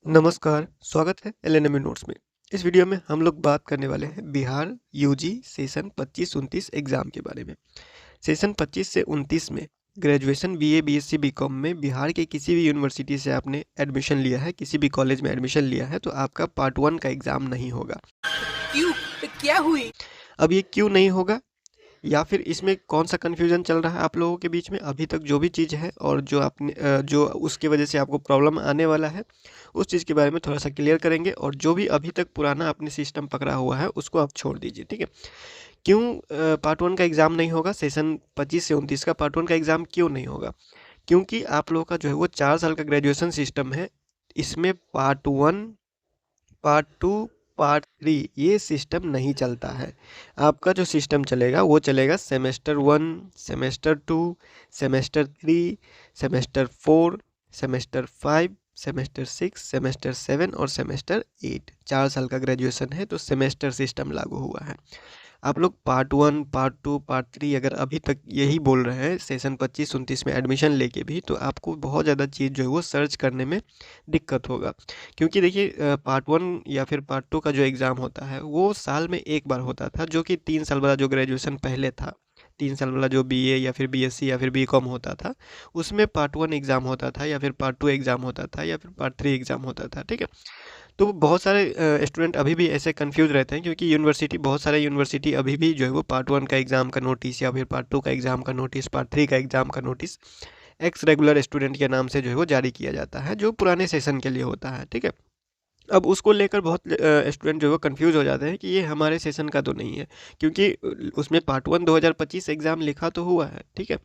नमस्कार, स्वागत है एलएनएम नोट्स में। इस वीडियो में हम लोग बात करने वाले हैं बिहार यूजी सेशन 25-29 एग्ज़ाम के बारे में। सेशन 25 से 29 में ग्रेजुएशन बीए, बीएससी, बीकॉम में बिहार के किसी भी यूनिवर्सिटी से आपने एडमिशन लिया है, किसी भी कॉलेज में एडमिशन लिया है, तो आपका पार्ट 1 का एग्ज़ाम नहीं होगा। क्यों? क्या हुई? अब ये क्यों नहीं होगा या फिर इसमें कौन सा कन्फ्यूज़न चल रहा है आप लोगों के बीच में अभी तक जो भी चीज़ है और जो आपने जो उसकी वजह से आपको प्रॉब्लम आने वाला है, उस चीज़ के बारे में थोड़ा सा क्लियर करेंगे और जो भी अभी तक पुराना आपने सिस्टम पकड़ा हुआ है उसको आप छोड़ दीजिए, ठीक है। क्यों पार्ट 1 का एग्ज़ाम नहीं होगा, सेशन 25 से 29 का पार्ट 1 का एग्ज़ाम क्यों नहीं होगा? क्योंकि आप लोगों का जो है वो 4 साल का ग्रेजुएशन सिस्टम है। इसमें पार्ट 1, पार्ट 2, पार्ट 3 ये सिस्टम नहीं चलता है। आपका जो सिस्टम चलेगा वो चलेगा semester 1, semester 2, semester 3, semester 4, semester 5, semester 6, semester 7 और सेमेस्टर 8। 4 साल का ग्रेजुएशन है तो सेमेस्टर सिस्टम लागू हुआ है। आप लोग पार्ट 1, पार्ट 2, पार्ट 3 अगर अभी तक यही बोल रहे हैं सेशन 25-29 में एडमिशन लेके भी, तो आपको बहुत ज़्यादा चीज़ जो है वो सर्च करने में दिक्कत होगा। क्योंकि देखिए पार्ट 1 या फिर पार्ट 2 का जो एग्ज़ाम होता है वो साल में एक बार होता था, जो कि 3 साल वाला जो ग्रेजुएशन पहले था, 3 साल वाला जो बीए या फिर बीएससी या फिर बीकॉम होता था, उसमें पार्ट 1 एग्ज़ाम होता था या फिर पार्ट 2 एग्ज़ाम होता था या फिर पार्ट 3 एग्ज़ाम होता था, ठीक है। तो बहुत सारे स्टूडेंट अभी भी ऐसे कंफ्यूज रहते हैं क्योंकि यूनिवर्सिटी, बहुत सारे यूनिवर्सिटी अभी भी जो है वो पार्ट 1 का एग्ज़ाम का नोटिस या फिर पार्ट 2 का एग्ज़ाम का नोटिस, पार्ट 3 का एग्ज़ाम का नोटिस एक्स रेगुलर स्टूडेंट के नाम से जो है वो जारी किया जाता है, जो पुराने सेशन के लिए होता है, ठीक है। अब उसको लेकर बहुत स्टूडेंट जो है वो कन्फ्यूज़ हो जाते हैं कि ये हमारे सेशन का तो नहीं है, क्योंकि उसमें पार्ट 1 2025 एग्ज़ाम लिखा तो हुआ है, ठीक है।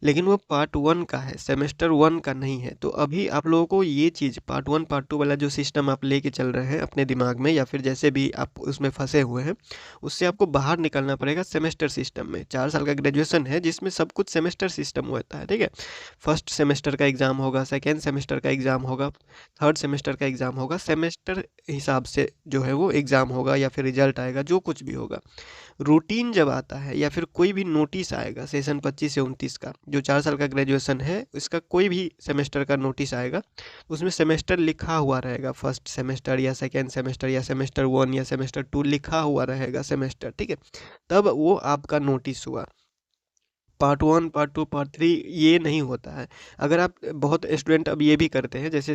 लेकिन वो पार्ट 1 का है, सेमेस्टर 1 का नहीं है। तो अभी आप लोगों को ये चीज़ पार्ट 1, पार्ट 2 वाला जो सिस्टम आप लेके चल रहे हैं अपने दिमाग में या फिर जैसे भी आप उसमें फँसे हुए हैं, उससे आपको बाहर निकलना पड़ेगा सेमेस्टर सिस्टम में। 4 साल का ग्रेजुएशन है जिसमें सब कुछ सेमेस्टर सिस्टम होता है, ठीक है। फर्स्ट सेमेस्टर का एग्ज़ाम होगा, सेकंड सेमेस्टर का एग्ज़ाम होगा, थर्ड सेमेस्टर का एग्ज़ाम होगा, सेमेस्टर हिसाब से जो है वो एग्ज़ाम होगा या फिर रिजल्ट आएगा, जो कुछ भी होगा। रूटीन जब आता है या फिर कोई भी नोटिस आएगा सेशन 25 से 29 का, जो 4 साल का ग्रेजुएशन है, इसका कोई भी सेमेस्टर का नोटिस आएगा, उसमें सेमेस्टर लिखा हुआ रहेगा, फर्स्ट सेमेस्टर या सेकेंड सेमेस्टर या सेमेस्टर 1 या सेमेस्टर 2 लिखा हुआ रहेगा सेमेस्टर, ठीक है। तब वो आपका नोटिस हुआ। पार्ट 1, पार्ट 2, पार्ट 3 ये नहीं होता है। अगर आप, बहुत स्टूडेंट अब ये भी करते हैं, जैसे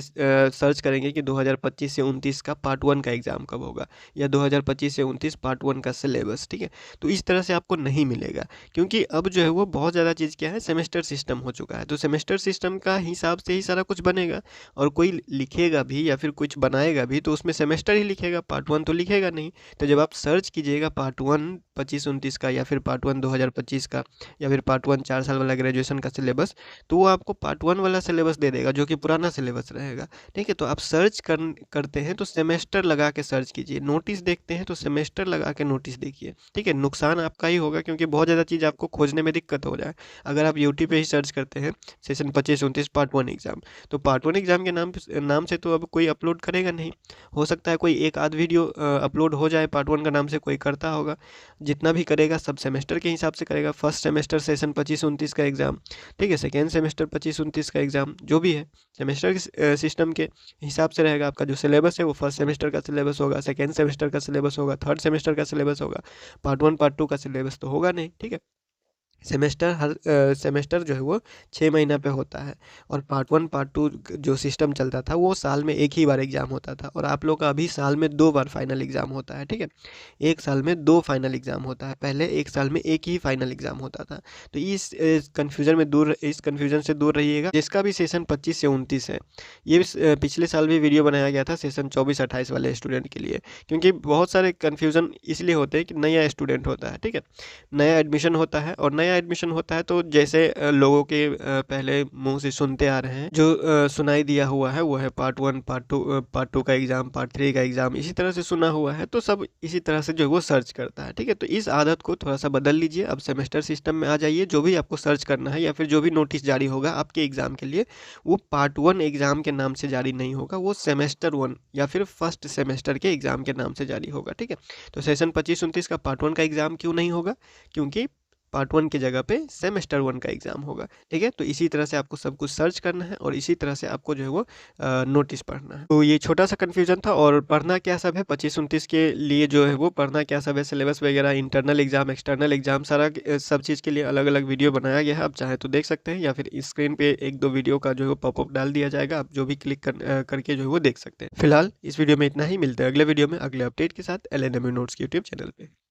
सर्च करेंगे कि 2025 से 29 का पार्ट 1 का एग्ज़ाम कब होगा या 2025 से 29 पार्ट 1 का सिलेबस, ठीक है। तो इस तरह से आपको नहीं मिलेगा, क्योंकि अब जो है वो बहुत ज़्यादा चीज़ क्या है, सेमेस्टर सिस्टम हो चुका है। तो सेमेस्टर सिस्टम का हिसाब से ही सारा कुछ बनेगा, और कोई लिखेगा भी या फिर कुछ बनाएगा भी तो उसमें सेमेस्टर ही लिखेगा, पार्ट 1 तो लिखेगा नहीं। तो जब आप सर्च कीजिएगा पार्ट 1 25-29 का या फिर पार्ट 1 2025 का या फिर पार्ट 1 4 साल वाला ग्रेजुएशन का सिलेबस, तो वो आपको पार्ट 1 वाला सिलेबस दे देगा, जो कि पुराना सिलेबस रहेगा, ठीक है। तो आप सर्च करते हैं तो सेमेस्टर लगा के सर्च कीजिए, नोटिस देखते हैं तो सेमेस्टर लगा के नोटिस देखिए, ठीक है। नुकसान आपका ही होगा क्योंकि बहुत ज़्यादा चीज़ आपको खोजने में दिक्कत हो जाए। अगर आप यूट्यूब पे ही सर्च करते हैं सेशन 25-29 पार्ट 1 एग्ज़ाम, तो पार्ट 1 एग्ज़ाम के नाम से तो अब कोई अपलोड करेगा नहीं। हो सकता है कोई एक आध वीडियो अपलोड हो जाए पार्ट 1 का नाम से, कोई करता होगा। जितना भी करेगा सब सेमेस्टर के हिसाब से करेगा। फर्स्ट सेमेस्टर सेशन 25-29 का एग्ज़ाम, ठीक है। सेकेंड सेमेस्टर 25-29 का एग्ज़ाम, जो भी है सेमेस्टर के सिस्टम के हिसाब से रहेगा। आपका जो सिलेबस है वो फर्स्ट सेमेस्टर का सिलेबस होगा, सेकेंड सेमेस्टर का सिलेबस होगा, थर्ड सेमेस्टर का सिलेबस होगा। पार्ट 1, पार्ट 2 का सिलेबस तो होगा नहीं, ठीक है। सेमेस्टर हर सेमेस्टर जो है वो 6 महीना पे होता है, और पार्ट 1, पार्ट 2 जो सिस्टम चलता था वो साल में एक ही बार एग्ज़ाम होता था, और आप लोग का अभी साल में 2 बार फाइनल एग्ज़ाम होता है, ठीक है। एक साल में 2 फाइनल एग्ज़ाम होता है, पहले एक साल में एक ही फाइनल एग्ज़ाम होता था। तो इस कन्फ्यूज़न से दूर रहिएगा। जिसका भी सेशन 25 से 29 है, ये पिछले साल भी वीडियो बनाया गया था सेशन 24-28 वाले स्टूडेंट के लिए, क्योंकि बहुत सारे कन्फ्यूज़न इसलिए होते हैं कि नया स्टूडेंट होता है, ठीक है। नया एडमिशन होता है, और नया एडमिशन होता है तो जैसे लोगों के पहले मुंह से सुनते आ रहे हैं, जो सुनाई दिया हुआ है वो है पार्ट 1, पार्ट 2 का एग्ज़ाम, पार्ट 3 का एग्ज़ाम, इसी तरह से सुना हुआ है, तो सब इसी तरह से जो है वो सर्च करता है, ठीक है। तो इस आदत को थोड़ा सा बदल लीजिए। अब सेमेस्टर सिस्टम में आ जाइए। जो भी आपको सर्च करना है या फिर जो भी नोटिस जारी होगा आपके एग्ज़ाम के लिए, वो पार्ट 1 एग्ज़ाम के नाम से जारी नहीं होगा, वो सेमेस्टर 1 या फिर फर्स्ट सेमेस्टर के एग्ज़ाम के नाम से जारी होगा, ठीक है। तो सेशन 25-29 का पार्ट 1 का एग्ज़ाम क्यों नहीं होगा? क्योंकि पार्ट 1 की जगह पे सेमेस्टर 1 का एग्ज़ाम होगा, ठीक है। तो इसी तरह से आपको सब कुछ सर्च करना है और इसी तरह से आपको जो है वो नोटिस पढ़ना है। तो ये छोटा सा कन्फ्यूजन था। और पढ़ना क्या सब है 25-29 के लिए जो है वो पढ़ना क्या सब है, सिलेबस वगैरह, इंटरनल एग्ज़ाम, एक्सटर्नल एग्ज़ाम, सारा सब चीज़ के लिए अलग अलग वीडियो बनाया गया है। आप चाहे तो देख सकते हैं या फिर स्क्रीन पे 1-2 वीडियो का जो है वो पॉपअप डाल दिया जाएगा, आप जो भी क्लिक करके जो है वो देख सकते हैं। फिलहाल इस वीडियो में इतना ही, मिलते हैं अगले वीडियो में अगले अपडेट के साथ LNMU नोट्स के यूट्यूब चैनल पे।